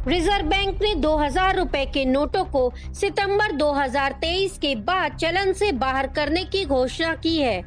Reserve bank ने 2000 रुपए के नोटों को सितंबर 2023 के बाद चलन से बाहर करने की घोषणा की है।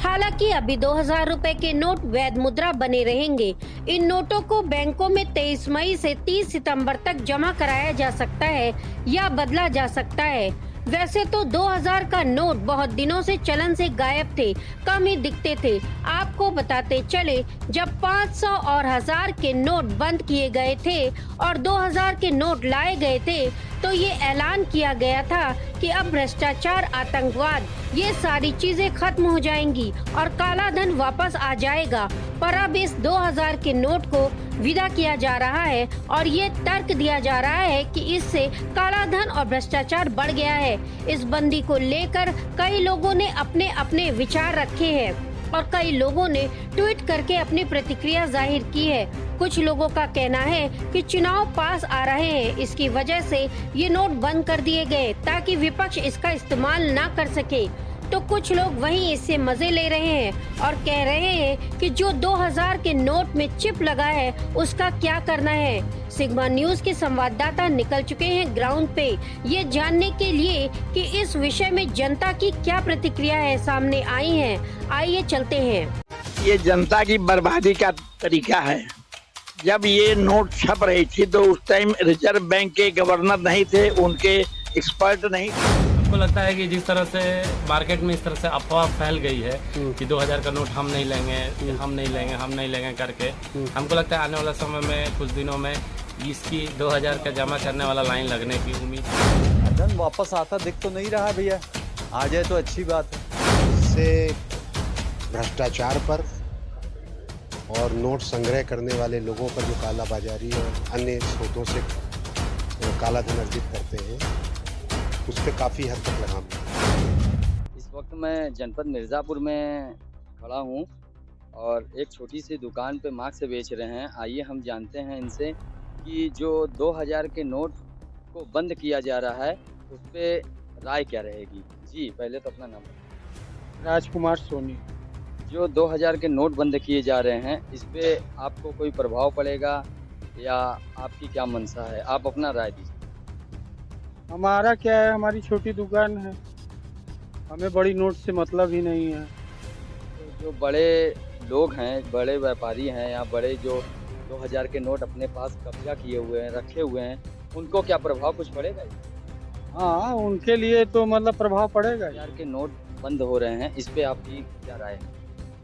हालांकि अभी 2000 रुपए के नोट वैध मुद्रा बने रहेंगे। इन नोटों को बैंकों में 23 मई से 30 सितंबर तक जमा कराया जा सकता है या बदला जा सकता है। वैसे तो 2000 का नोट बहुत दिनों से चलन से गायब थे, कम ही दिखते थे। आपको बताते चले, जब 500 और 1000 के नोट बंद किए गए थे और 2000 के नोट लाए गए थे, तो ये ऐलान किया गया था कि अब भ्रष्टाचार, आतंकवाद, ये सारी चीजें खत्म हो जाएंगी और काला धन वापस आ जाएगा। पर अब इस 2000 के नोट को विदा किया जा रहा है और ये तर्क दिया जा रहा है कि इससे काला धन और भ्रष्टाचार बढ़ गया है। इस बंदी को लेकर कई लोगों ने अपने अपने विचार रखे हैं और कई लोगों ने ट्वीट करके अपनी प्रतिक्रिया जाहिर की है। कुछ लोगों का कहना है कि चुनाव पास आ रहे हैं, इसकी वजह से ये नोट बंद कर दिए गए ताकि विपक्ष इसका इस्तेमाल ना कर सके। तो कुछ लोग वहीं इससे मजे ले रहे हैं और कह रहे हैं कि जो 2000 के नोट में चिप लगा है उसका क्या करना है। सिग्मा न्यूज के संवाददाता निकल चुके हैं ग्राउंड पे, ये जानने के लिए कि इस विषय में जनता की क्या प्रतिक्रिया है, सामने आई है। आइए चलते हैं। ये जनता की बर्बादी का तरीका है। जब ये नोट छप रही थी तो उस टाइम रिजर्व बैंक के गवर्नर नहीं थे, उनके एक्सपर्ट नहीं। हमको लगता है कि जिस तरह से मार्केट में इस तरह से अफवाह फैल गई है कि 2000 का नोट हम नहीं लेंगे करके, हमको लगता है आने वाला समय में कुछ दिनों में इसकी 2000 का जमा करने वाला लाइन लगने की उम्मीद। धन वापस आता दिख तो नहीं रहा भैया, आ जाए तो अच्छी बात है। इससे भ्रष्टाचार पर और नोट संग्रह करने वाले लोगों पर जो कालाबाजारी और अन्य स्रोतों से काला धन अर्जित करते हैं, उस पर काफ़ी हद तक लगाम है। इस वक्त मैं जनपद मिर्ज़ापुर में खड़ा हूँ और एक छोटी सी दुकान पे मास्क बेच रहे हैं। आइए हम जानते हैं इनसे कि जो 2000 के नोट को बंद किया जा रहा है उस पर राय क्या रहेगी। जी, पहले तो अपना नाम बताइए। राजकुमार सोनी। जो 2000 के नोट बंद किए जा रहे हैं, इस पे आपको कोई प्रभाव पड़ेगा या आपकी क्या मंशा है, आप अपना राय दीजिए। हमारा क्या है, हमारी छोटी दुकान है, हमें बड़ी नोट से मतलब ही नहीं है। तो जो बड़े लोग हैं, बड़े व्यापारी हैं या बड़े जो 2000 के नोट अपने पास कब्जा किए हुए हैं, रखे हुए हैं, उनको क्या प्रभाव कुछ पड़ेगा? हाँ, उनके लिए तो मतलब प्रभाव पड़ेगा। 2000 के नोट बंद हो रहे हैं, इस पे आपकी क्या राय है?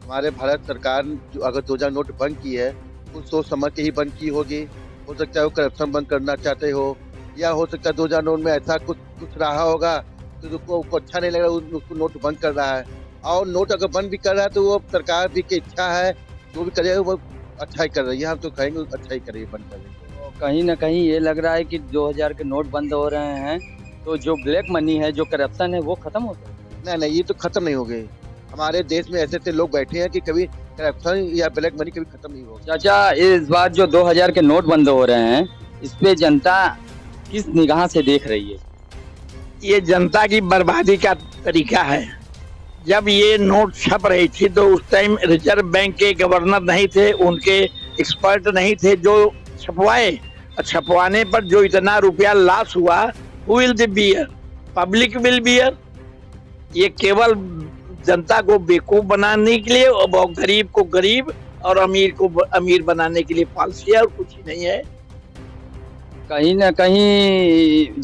हमारे भारत सरकार जो अगर 2000 नोट बंद की है, कुछ सोच समझ के ही बंद की होगी। हो सकता है वो करप्शन बंद करना चाहते हो, या हो सकता है 2000 नोट में ऐसा कुछ रहा होगा तो उसको अच्छा नहीं लग रहा, उसको नोट बंद कर रहा है। और नोट अगर बंद भी कर रहा है तो वो सरकार भी की इच्छा है, जो भी करेगा वो अच्छा ही कर रही है। हम तो कहेंगे अच्छा ही करेगी, बंद कर रही है। तो कहीं ना कहीं ये लग रहा है कि 2000 के नोट बंद हो रहे हैं तो जो ब्लैक मनी है, जो करप्शन है, वो खत्म होता है। नहीं, ये तो खत्म नहीं हो गई। हमारे देश में ऐसे लोग बैठे हैं कि कभी करप्शन या ब्लैक मनी कभी खत्म नहीं होगा। चाचा, इस बार जो 2000 के नोट बंद हो रहे हैं, इस पे जनता किस निगाह से देख रही है? ये जनता की बर्बादी का तरीका है। जब ये नोट छप रही थी तो उस टाइम रिजर्व बैंक के गवर्नर नहीं थे, उनके एक्सपर्ट नहीं थे जो छपवाए। छपवाने पर जो इतना रुपया लॉस हुआ, who will the bear? Public will bear. ये केवल जनता को बेवकूफ बनाने के लिए और गरीब को गरीब और अमीर को अमीर बनाने के लिए पॉलिसी है और कुछ ही नहीं है। कहीं ना कहीं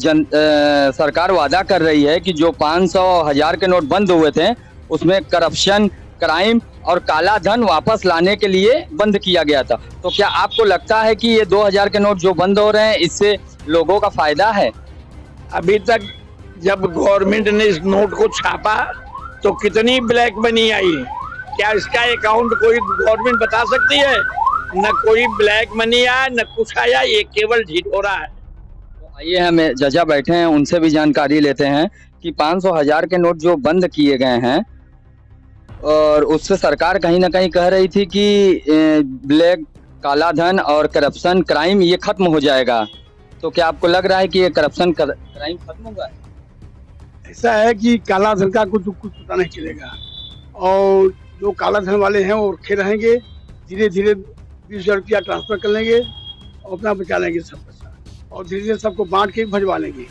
सरकार वादा कर रही है कि जो 500, 1000 के नोट बंद हुए थे उसमें करप्शन, क्राइम और काला धन वापस लाने के लिए बंद किया गया था। तो क्या आपको लगता है कि ये 2000 के नोट जो बंद हो रहे हैं, इससे लोगों का फायदा है? अभी तक जब गवर्नमेंट ने इस नोट को छापा तो कितनी ब्लैक मनी आई? क्या इसका अकाउंट कोई गवर्नमेंट बता सकती है? न कोई ब्लैक मनी आया, न कुछ आया, ये केवल ढिढोरा है। तो आइए हम जजा बैठे हैं, उनसे भी जानकारी लेते हैं कि 500, 1000 के नोट जो बंद किए गए हैं और उससे सरकार कहीं ना कहीं कह रही थी कि ब्लैक, काला धन और करप्शन, क्राइम ये खत्म हो जाएगा। तो क्या आपको लग रहा है कि ये करप्शन, क्राइम खत्म होगा? ऐसा है कि काला धन का कुछ पता नहीं चलेगा और जो काला धन वाले हैं वो रखे रहेंगे, धीरे धीरे 20,000 रुपया ट्रांसफर कर लेंगे और अपना बचा लेंगे सब पैसा। और धीरे धीरे सबको बांट के भजवा लेंगे।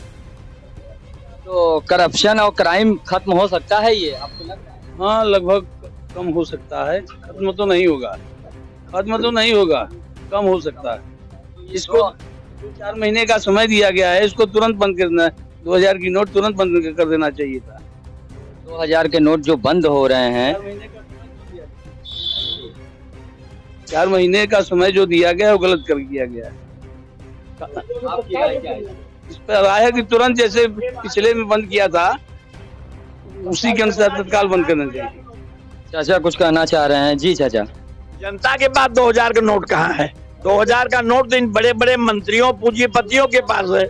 तो करप्शन और क्राइम खत्म हो सकता है ये आपको लगता है? हाँ, लगभग कम हो सकता है। खत्म तो नहीं होगा, कम हो सकता है। इसको 4 महीने का समय दिया गया है, इसको तुरंत बंद करना है। 2000 की नोट तुरंत बंद कर देना चाहिए था। 2000 के नोट जो बंद हो रहे हैं, 4 महीने का समय जो दिया गया है वो गलत कर दिया गया है। आपकी राय क्या है? इस पर राय है कि तुरंत जैसे पिछले में बंद किया था उसी के अनुसार तत्काल बंद करना चाहिए। चाचा कुछ कहना चाह रहे हैं? जी चाचा। जनता के पास 2000 का नोट कहाँ है? 2000 का नोट तो इन बड़े बड़े मंत्रियों पूंजीपतियों के पास है,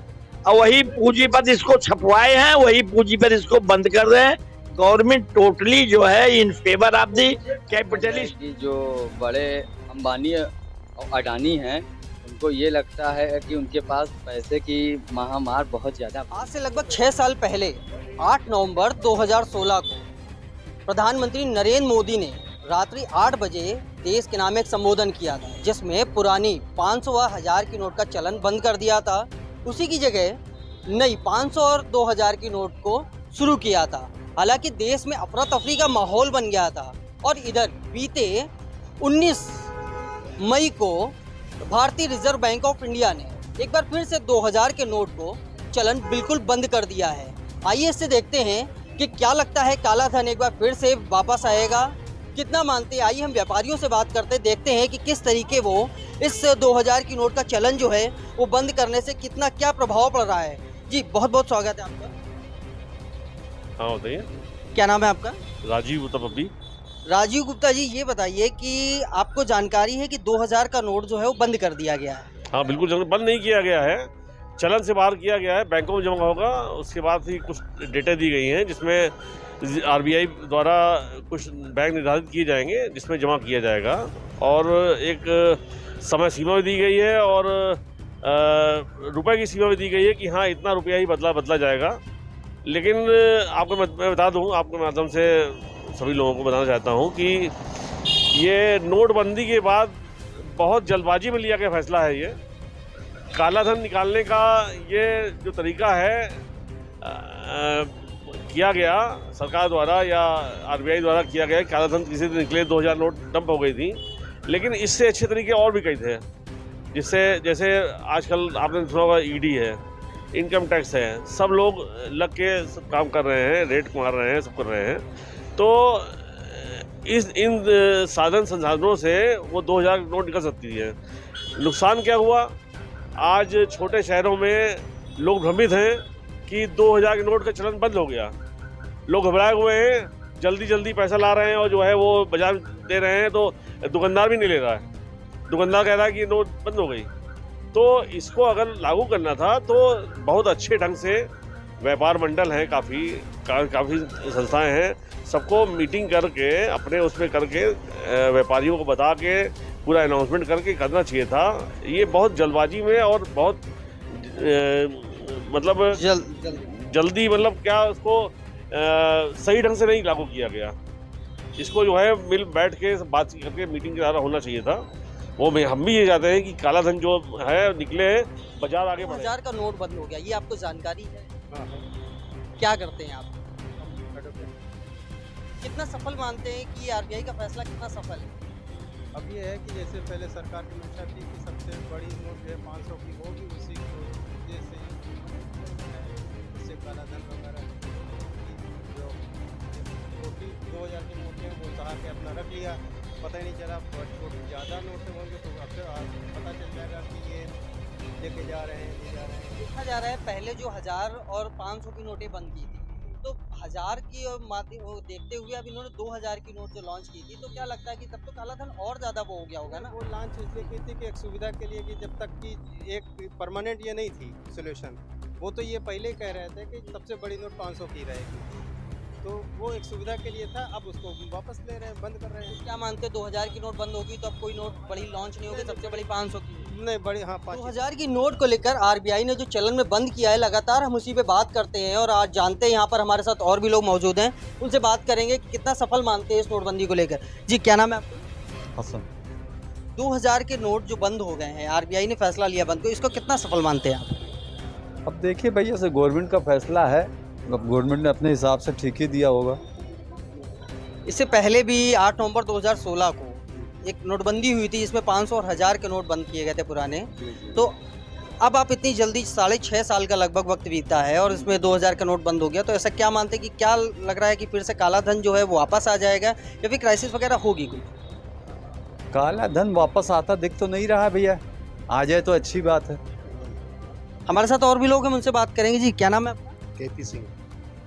और वही पूंजीपति इसको छपवाए हैं, वही पूंजीपति इसको बंद कर रहे हैं। गवर्नमेंट टोटली जो है in favour of the capitalist. जो बड़े अंबानी और अडानी हैं, उनको ये लगता है कि उनके पास पैसे की महामार बहुत ज्यादा। आज से लगभग 6 साल पहले 8 नवंबर 2016 को प्रधानमंत्री नरेंद्र मोदी ने रात्रि 8 बजे देश के नाम एक संबोधन किया था, जिसमें पुरानी 500 व 1000 की नोट का चलन बंद कर दिया था। उसी की जगह नई 500 और 2000 की नोट को शुरू किया था। हालांकि देश में अफरा तफरी का माहौल बन गया था, और इधर बीते 19 मई को भारतीय रिजर्व बैंक ऑफ इंडिया ने एक बार फिर से 2000 के नोट को चलन बिल्कुल बंद कर दिया है। आइए इससे देखते हैं कि क्या लगता है, काला धन एक बार फिर से वापस आएगा, कितना मानते हैं। आइए हम व्यापारियों से बात करते हैं, देखते हैं कि किस तरीके वो इस 2000 की नोट का चलन जो है वो बंद करने से कितना क्या प्रभाव पड़ रहा है। जी बहुत बहुत स्वागत है आपका। हाँ बताइए। क्या नाम है आपका? राजीव गुप्ता पब्बी। राजीव गुप्ता जी, ये बताइए कि आपको जानकारी है कि 2000 का नोट जो है वो बंद कर दिया गया है? हाँ बिल्कुल, बंद नहीं किया गया है, चलन से बाहर किया गया है। बैंकों में जमा होगा, उसके बाद ही कुछ डेटा दी गई हैं जिसमें आरबीआई द्वारा कुछ बैंक निर्धारित किए जाएंगे जिसमें जमा किया जाएगा, और एक समय सीमा भी दी गई है, और रुपए की सीमा भी दी गई है कि हाँ इतना रुपया ही बदला जाएगा। लेकिन आपको मैं बता दूं, आपके माध्यम से सभी लोगों को बताना चाहता हूं कि ये नोटबंदी के बाद बहुत जल्दबाजी में लिया गया फैसला है। ये काला धन निकालने का ये जो तरीका है किया गया सरकार द्वारा या आरबीआई द्वारा किया गया। काला धन किसी दिन निकले, 2000 नोट डंप हो गई थी, लेकिन इससे अच्छे तरीके और भी कई थे, जिससे जैसे आजकल आपने सुना होगा ईडी है, इनकम टैक्स है, सब लोग लग के सब काम कर रहे हैं, रेट मार रहे हैं, सब कर रहे हैं। तो इन साधन संसाधनों से वो 2000 नोट निकल सकती है। नुकसान क्या हुआ? आज छोटे शहरों में लोग भ्रमित हैं कि 2000 के नोट का चलन बंद हो गया। लोग घबराए हुए हैं, जल्दी पैसा ला रहे हैं और जो है वो बाजार दे रहे हैं, तो दुकानदार भी नहीं ले रहा है। दुकानदार कह रहा है कि नोट बंद हो गई। तो इसको अगर लागू करना था तो बहुत अच्छे ढंग से व्यापार मंडल हैं, काफ़ी संस्थाएं हैं, सबको मीटिंग करके अपने उसमें करके व्यापारियों को बता के पूरा अनाउंसमेंट करके करना चाहिए था। ये बहुत जल्दबाजी में और बहुत मतलब जल्दी मतलब क्या उसको सही ढंग से नहीं लागू किया गया। इसको जो है मिल बैठ के बात करके मीटिंग के द्वारा होना चाहिए था। वो हम भी ये चाहते हैं कि काला धन जो है निकले, बाजार आगे बढ़े। 2000 का नोट बंद हो गया, ये आपको जानकारी है? क्या करते हैं आप? कितना सफल मानते हैं कि आरबीआई का फैसला कितना सफल है? अब ये है कि जैसे पहले सरकार की मंशा थी कि सबसे बड़ी नोट जो है 500 की होगी, उसी की वजह से इससे काला धन वगैरह जो छोटी 2000 की नोट है वो उतार के अपना रख लिया, पता ही नहीं चला। छोटी ज़्यादा नोट होंगे तो पता चल जाएगा कि ये लेके जा रहे हैं, ले जा रहे हैं। देखा जा रहा है पहले जो 1000 और 500 की नोटें बंद की थी, तो 1000 की वो देखते हुए अब इन्होंने 2000 की नोट जो लॉन्च की थी, तो क्या लगता है कि तब तो काला धन और ज़्यादा वो हो गया होगा ना? वो लॉन्च इसलिए की थी कि एक सुविधा के लिए, कि जब तक कि एक परमानेंट ये नहीं थी सोल्यूशन, वो तो ये पहले ही कह रहे थे कि सबसे बड़ी नोट 500 की रहेगी, तो वो एक सुविधा के लिए था। अब उसको वापस ले रहे हैं, बंद कर रहे हैं। क्या मानते हैं 2000 की नोट बंद होगी तो अब कोई नोट बड़ी लॉन्च नहीं होगी, सबसे बड़ी 500 की? नहीं बड़ी, हाँ 2000 की नोट को लेकर आरबीआई ने जो चलन में बंद किया है, लगातार हम उसी पे बात करते हैं, और आज जानते हैं यहाँ पर हमारे साथ और भी लोग मौजूद हैं, उनसे बात करेंगे कि कितना सफल मानते हैं इस नोटबंदी को लेकर। जी क्या नाम है आपका? हसन। 2000 के नोट जो बंद हो गए हैं, आरबीआई ने फैसला लिया बंद को, इसको कितना सफल मानते हैं आप? अब देखिए भैया से गवर्नमेंट का फैसला है, अब गवर्नमेंट ने अपने हिसाब से ठीक ही दिया होगा। इससे पहले भी 8 नवंबर 2016 को एक नोटबंदी हुई थी जिसमें 500 और 1000 के नोट बंद किए गए थे पुराने। तो अब आप इतनी जल्दी 6.5 साल का लगभग वक्त बीता है और इसमें 2000 का नोट बंद हो गया, तो ऐसा क्या मानते हैं कि क्या लग रहा है कि फिर से काला धन जो है वो वापस आ जाएगा या फिर क्राइसिस वगैरह होगी कुछ? काला धन वापस आता दिख तो नहीं रहा है भैया, आ जाए तो अच्छी बात है। हमारे साथ और भी लोग हैं, उनसे बात करेंगे। जी क्या नाम है आपका? केपी सिंह।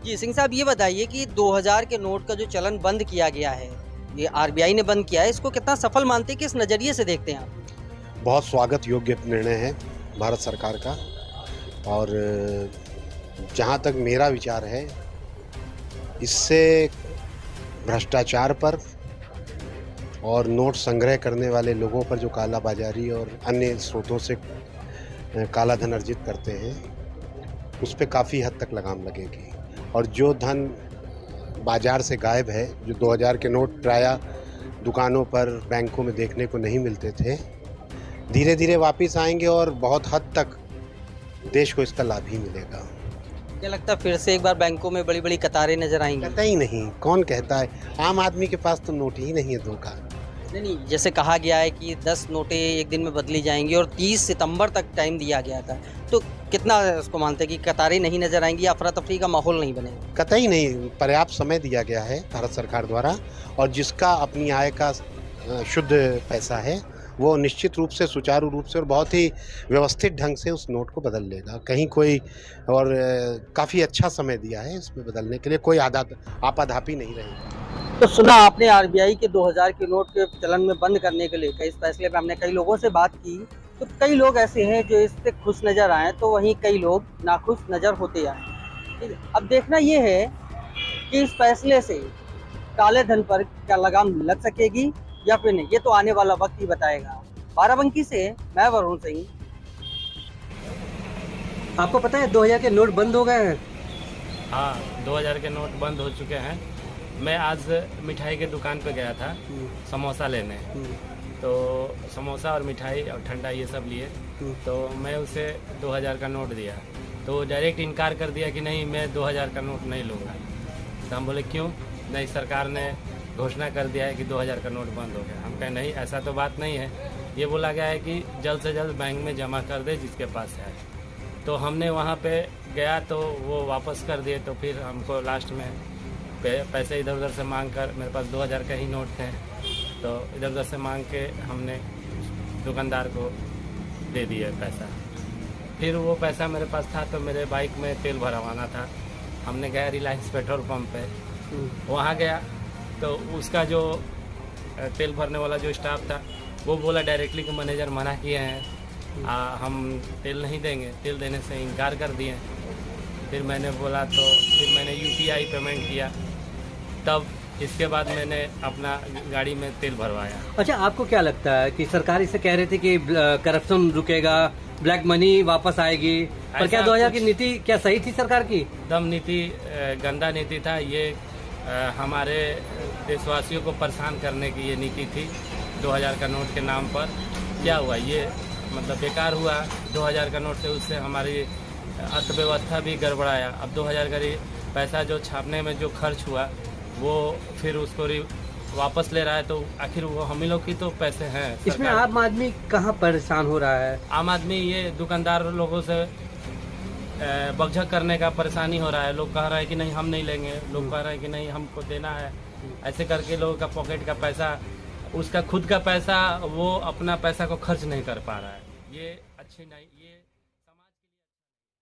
जी सिंह साहब, ये बताइए कि 2000 के नोट का जो चलन बंद किया गया है, ये आरबीआई ने बंद किया है, इसको कितना सफल मानते हैं, किस नज़रिए से देखते हैं आप? बहुत स्वागत योग्य निर्णय है भारत सरकार का, और जहाँ तक मेरा विचार है, इससे भ्रष्टाचार पर और नोट संग्रह करने वाले लोगों पर जो काला बाजारी और अन्य स्रोतों से काला धन अर्जित करते हैं, उस पर काफ़ी हद तक लगाम लगेगी। और जो धन बाजार से गायब है, जो 2000 के नोट प्रायः दुकानों पर, बैंकों में देखने को नहीं मिलते थे, धीरे धीरे वापस आएंगे और बहुत हद तक देश को इसका लाभ ही मिलेगा। क्या लगता है फिर से एक बार बैंकों में बड़ी बड़ी कतारें नजर आएंगी? कतई नहीं, कौन कहता है? आम आदमी के पास तो नोट ही नहीं है दो का। नहीं, जैसे कहा गया है कि 10 नोटें एक दिन में बदली जाएंगी और 30 सितंबर तक टाइम दिया गया था, तो कितना उसको मानते हैं कि कतारें नहीं नजर आएंगी, अफरा तफरी का माहौल नहीं बनेगा? कतई नहीं, पर्याप्त समय दिया गया है भारत सरकार द्वारा, और जिसका अपनी आय का शुद्ध पैसा है वो निश्चित रूप से, सुचारू रूप से और बहुत ही व्यवस्थित ढंग से उस नोट को बदल लेगा। कहीं कोई, और काफ़ी अच्छा समय दिया है इसमें बदलने के लिए, कोई आपाधापी नहीं रहेगी। तो सुना आपने आरबीआई के 2000 के नोट के चलन में बंद करने के लिए कई फैसले पे हमने कई लोगों से बात की, तो कई लोग ऐसे हैं जो इससे खुश नज़र आए, तो वहीं कई लोग नाखुश नज़र होते आए। अब देखना ये है कि इस फैसले से काले धन पर क्या लगाम लग सकेगी या फिर नहीं, ये तो आने वाला वक्त ही बताएगा। बाराबंकी से मैं वरुण सिंह। आपको पता है 2000 के नोट बंद हो गए हैं? हाँ, 2000 के नोट बंद हो चुके हैं। मैं आज मिठाई के दुकान पे गया था समोसा लेने, तो समोसा और मिठाई और ठंडा ये सब लिए, तो मैं उसे 2000 का नोट दिया, तो डायरेक्ट इनकार कर दिया कि नहीं, मैं 2000 का नोट नहीं लूँगा। तो हम बोले क्यों? नहीं, सरकार ने घोषणा कर दिया है कि 2000 का नोट बंद हो गया। हम कहें नहीं, ऐसा तो बात नहीं है, ये बोला गया है कि जल्द से जल्द बैंक में जमा कर दे जिसके पास है। तो हमने वहाँ पे गया तो वो वापस कर दिए, तो फिर हमको लास्ट में पैसे इधर उधर से मांग कर, मेरे पास 2000 का ही नोट थे, तो इधर उधर से मांग के हमने दुकानदार को दे दिया पैसा। फिर वो पैसा मेरे पास था तो मेरे बाइक में तेल भरवाना था, हमने गया रिलायंस पेट्रोल पंप पे, वहाँ गया तो उसका जो तेल भरने वाला जो स्टाफ था वो बोला डायरेक्टली कि मैनेजर मना किए हैं, हम तेल नहीं देंगे, तेल देने से इनकार कर दिए। फिर मैंने बोला, तो फिर मैंने यूपीआई पेमेंट किया, तब इसके बाद मैंने अपना गाड़ी में तेल भरवाया। अच्छा, आपको क्या लगता है कि सरकार इसे कह रही थी कि करप्शन रुकेगा, ब्लैक मनी वापस आएगी, पर क्या 2000 की नीति क्या सही थी सरकार की? एकदम नीति गंदा नीति था ये, हमारे देशवासियों को परेशान करने की ये नीति थी। 2000 का नोट के नाम पर क्या हुआ, ये मतलब बेकार हुआ 2000 का नोट से, उससे हमारी अर्थव्यवस्था भी गड़बड़ाया। अब 2000 का पैसा जो छापने में जो खर्च हुआ वो फिर उसको वापस ले रहा है, तो आखिर वो हम ही लोग की तो पैसे हैं। इसमें आम आदमी कहाँ परेशान हो रहा है? आम आदमी ये दुकानदार लोगों से बकझक करने का परेशानी हो रहा है। लोग कह रहे हैं कि नहीं हम नहीं लेंगे, लोग कह रहे हैं कि नहीं हमको देना है, ऐसे करके लोगों का पॉकेट का पैसा, उसका खुद का पैसा, वो अपना पैसा को खर्च नहीं कर पा रहा है। ये अच्छी नहीं, ये